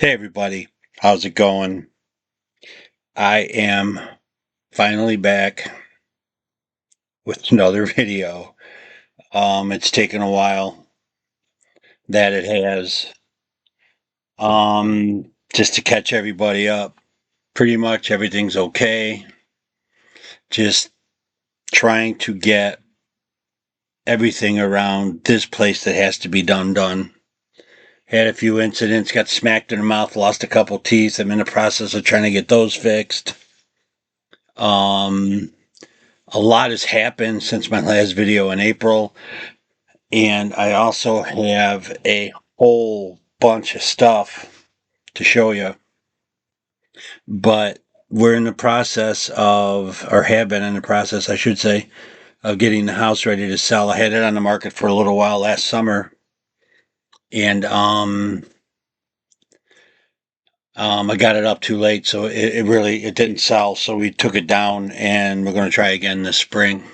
Hey everybody, how's it going? I am finally back with another video. It's taken a while, that it has. Just to catch everybody up. Pretty much everything's okay. Just trying to get everything around this place that has to be done. Had a few incidents, got smacked in the mouth, lost a couple teeth. I'm in the process of trying to get those fixed. Um, a lot has happened since my last video in April. And I also have a whole bunch of stuff to show you. But we're in the process of, or have been in the process, I should say, of getting the house ready to sell. I had it on the market for a little while last summer. And I got it up too late, so it didn't sell. So we took it down, and we're going to try again this spring.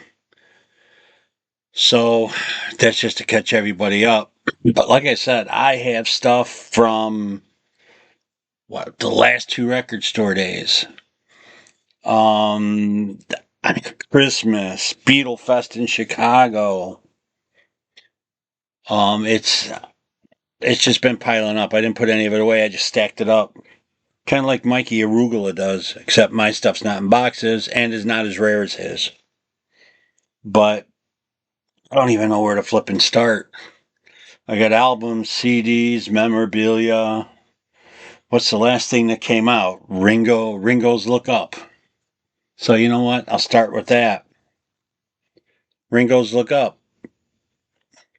So that's just to catch everybody up. But like I said, I have stuff from the last two record store days. Um, Christmas, Beatle Fest in Chicago. It's just been piling up. I didn't put any of it away. I just stacked it up, kind of like Mikey Arugula does, except my stuff's not in boxes and is not as rare as his. But I don't even know where to flip and start. I got albums, CDs, memorabilia. What's the last thing that came out? Ringo's Look Up. So you know what? I'll start with that. Ringo's Look Up.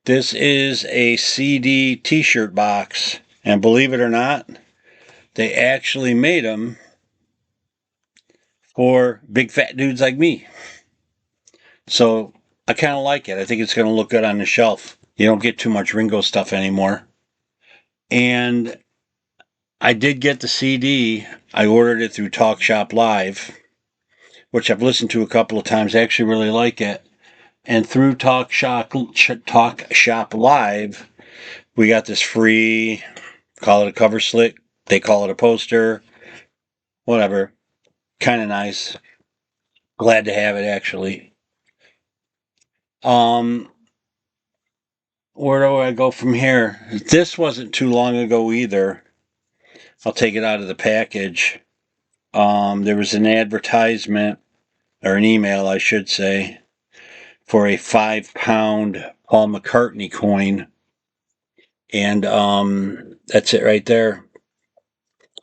This is a CD t-shirt box. And believe it or not, they actually made them for big fat dudes like me. So I kind of like it. I think it's going to look good on the shelf. You don't get too much Ringo stuff anymore. And I did get the CD. I ordered it through Talk Shop Live, which I've listened to a couple of times. I actually really like it. And through Talk Shop Live, we got this free, call it a cover slip. They call it a poster. Whatever. Kind of nice. Glad to have it, actually. Where do I go from here? This wasn't too long ago either. I'll take it out of the package. There was an advertisement, or an email, I should say, for a 5-pound Paul McCartney coin. And that's it right there.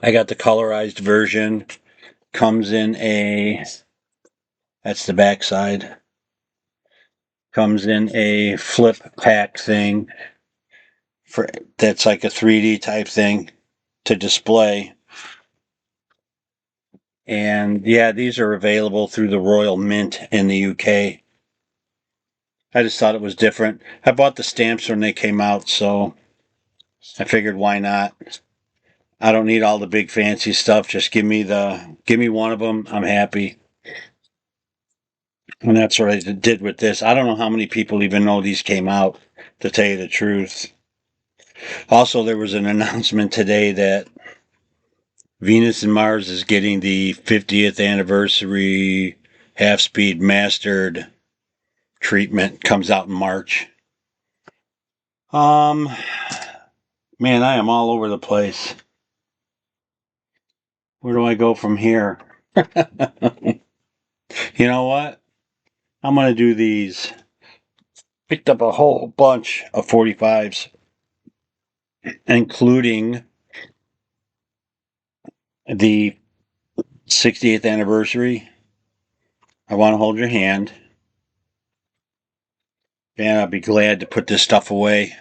I got the colorized version. Comes in that's the back side. Comes in a flip pack thing that's like a 3D type thing to display. And yeah, these are available through the Royal Mint in the UK. I just thought it was different. I bought the stamps when they came out, so I figured why not. I don't need all the big fancy stuff. Just give me one of them. I'm happy. And that's what I did with this. I don't know how many people even know these came out, to tell you the truth. Also, there was an announcement today that Venus and Mars is getting the 50th anniversary half-speed mastered treatment. Comes out in March. Man, I am all over the place. Where do I go from here? You know what? I'm going to do these. Picked up a whole bunch of 45s, including the 60th anniversary. I Want to Hold Your Hand. And I'll be glad to put this stuff away.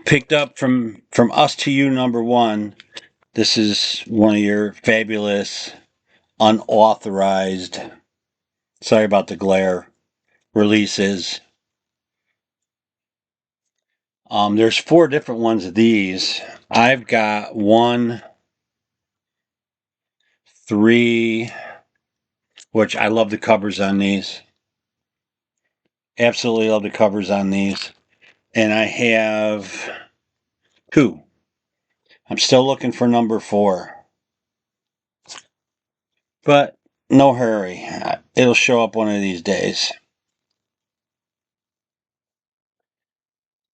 Picked up from Us to You #1. This is one of your fabulous unauthorized, sorry about the glare, releases. There's 4 different ones of these. I've got 1, 3, which I love the covers on these. Absolutely love the covers on these. And I have 2. I'm still looking for number 4. But no hurry. It'll show up one of these days.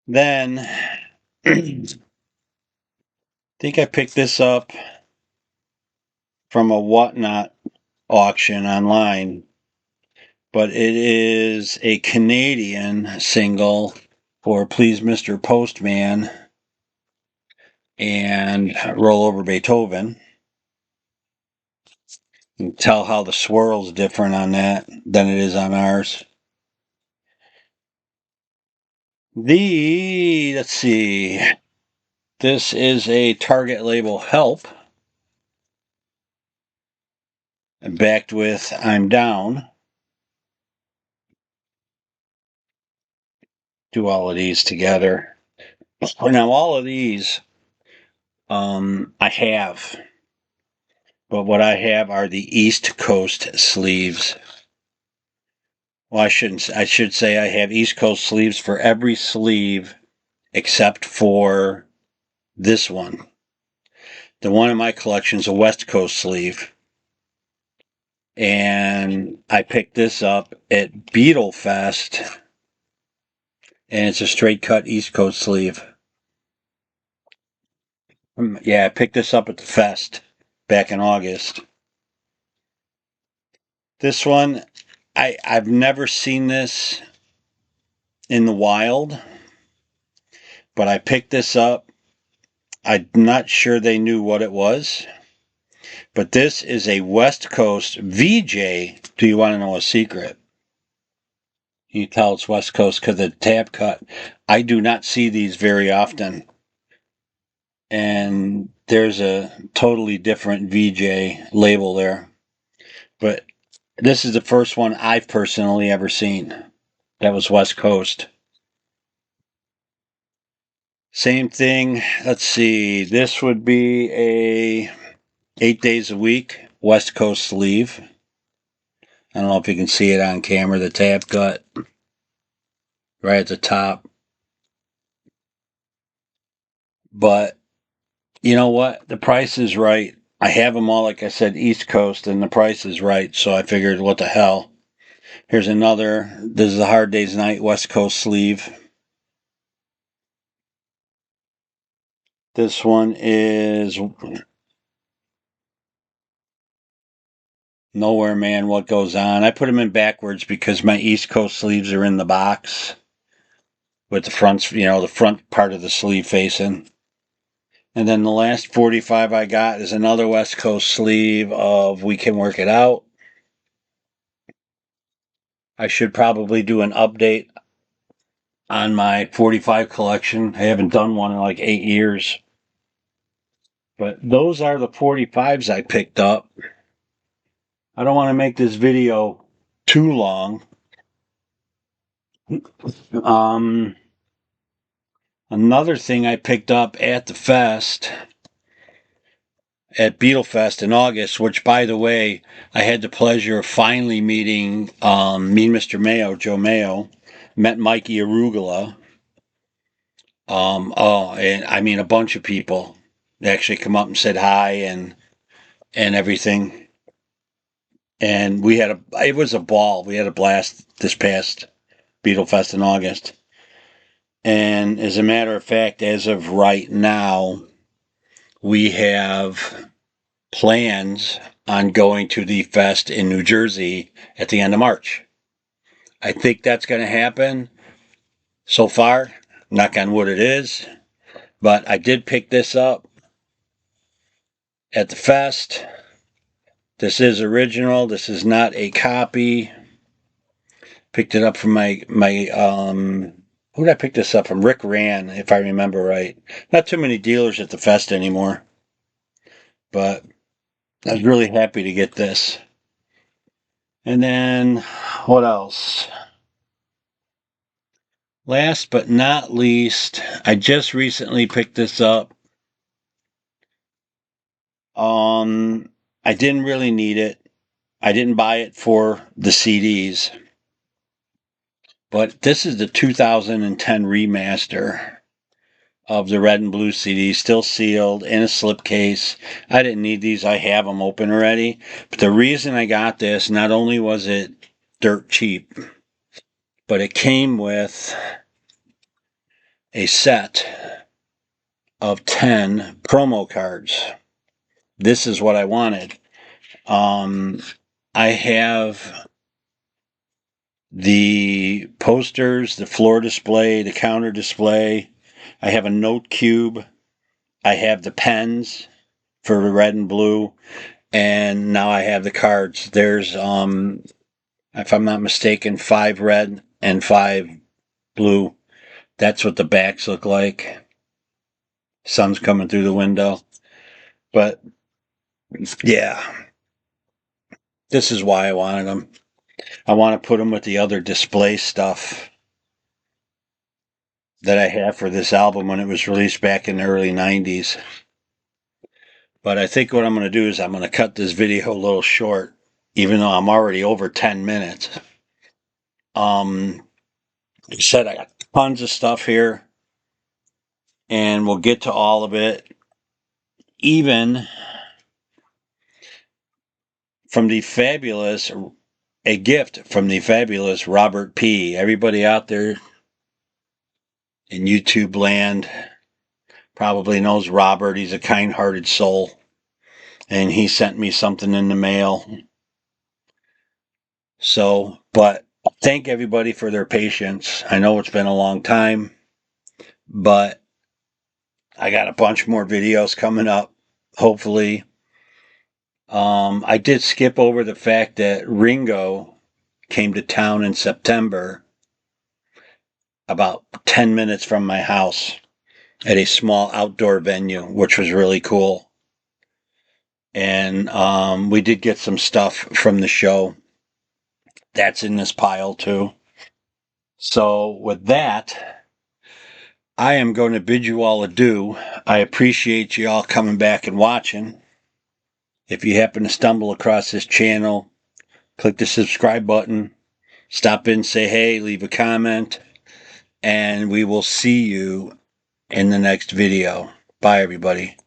Then, I think I picked this up from a Whatnot auction online. But it is a Canadian single for Please Mr. Postman and Roll Over Beethoven. You can tell how the swirl's different on that than it is on ours. Let's see. This is a Target label Help. Backed with I'm Down. Do all of these together. Now, all of these I have. But what I have are the East Coast sleeves. Well, I should say I have East Coast sleeves for every sleeve except for this one. The one in my collection is a West Coast sleeve. And I picked this up at Beatles Fest. And it's a straight cut East Coast sleeve. Yeah, I picked this up at the Fest back in August. This one, I've never seen this in the wild. But I picked this up. I'm not sure they knew what it was. But this is a West Coast VJ. Do you want to know a secret? You tell it's West Coast because of the tab cut. I do not see these very often. And there's a totally different VJ label there. But this is the first one I've personally ever seen. That was West Coast. Same thing. Let's see. This would be a 8 days a week West Coast sleeve. I don't know if you can see it on camera, the tab cut right at the top. But you know what? The price is right. I have them all, like I said, East Coast, and the price is right. So I figured, what the hell? Here's another. This is a Hard Day's Night West Coast sleeve. This one is Nowhere Man, What Goes On. I put them in backwards because my East Coast sleeves are in the box with the front, the front part of the sleeve facing. And then the last 45 I got is another West Coast sleeve of We Can Work It Out. I should probably do an update on my 45 collection. I haven't done one in like 8 years. But those are the 45s I picked up. I don't want to make this video too long. Another thing I picked up at the fest, at Beatles Fest in August, which, by the way, I had the pleasure of finally meeting Mean Mr. Mayo, Joe Mayo. Met Mikey Arugula. And I mean, a bunch of people actually come up and said hi and everything. And it was a ball. We had a blast this past Beatles Fest in August. And as a matter of fact, as of right now, we have plans on going to the fest in New Jersey at the end of March. I think that's going to happen so far. Knock on wood it is. But I did pick this up at the fest. This is original. This is not a copy. Picked it up from my who did I pick this up from? Rick Ran, if I remember right. Not too many dealers at the fest anymore. But I was really happy to get this. And then, what else? Last but not least, I just recently picked this up. I didn't really need it. I didn't buy it for the CDs. But this is the 2010 remaster of the red and blue CDs, still sealed in a slipcase. I didn't need these. I have them open already. But the reason I got this, not only was it dirt cheap, but it came with a set of 10 promo cards. This is what I wanted. I have the posters, the floor display, the counter display. I have a note cube. I have the pens for the red and blue. And now I have the cards. There's, if I'm not mistaken, 5 red and 5 blue. That's what the backs look like. Sun's coming through the window. But, yeah. This is why I wanted them. I want to put them with the other display stuff that I have for this album when it was released back in the early 90s. But I think what I'm going to do is I'm going to cut this video a little short, even though I'm already over 10 minutes. Like I said, I got tons of stuff here, and we'll get to all of it, even from the fabulous, a gift from the fabulous Robert P. Everybody out there in YouTube land probably knows Robert. He's a kind-hearted soul, and he sent me something in the mail. So, but thank everybody for their patience. I know it's been a long time, but I got a bunch more videos coming up, hopefully. I did skip over the fact that Ringo came to town in September, about 10 minutes from my house, at a small outdoor venue, which was really cool. And we did get some stuff from the show. That's in this pile too. So with that, I am going to bid you all adieu. I appreciate you all coming back and watching. If you happen to stumble across this channel, click the subscribe button. Stop in, say hey, leave a comment, and we will see you in the next video. Bye, everybody.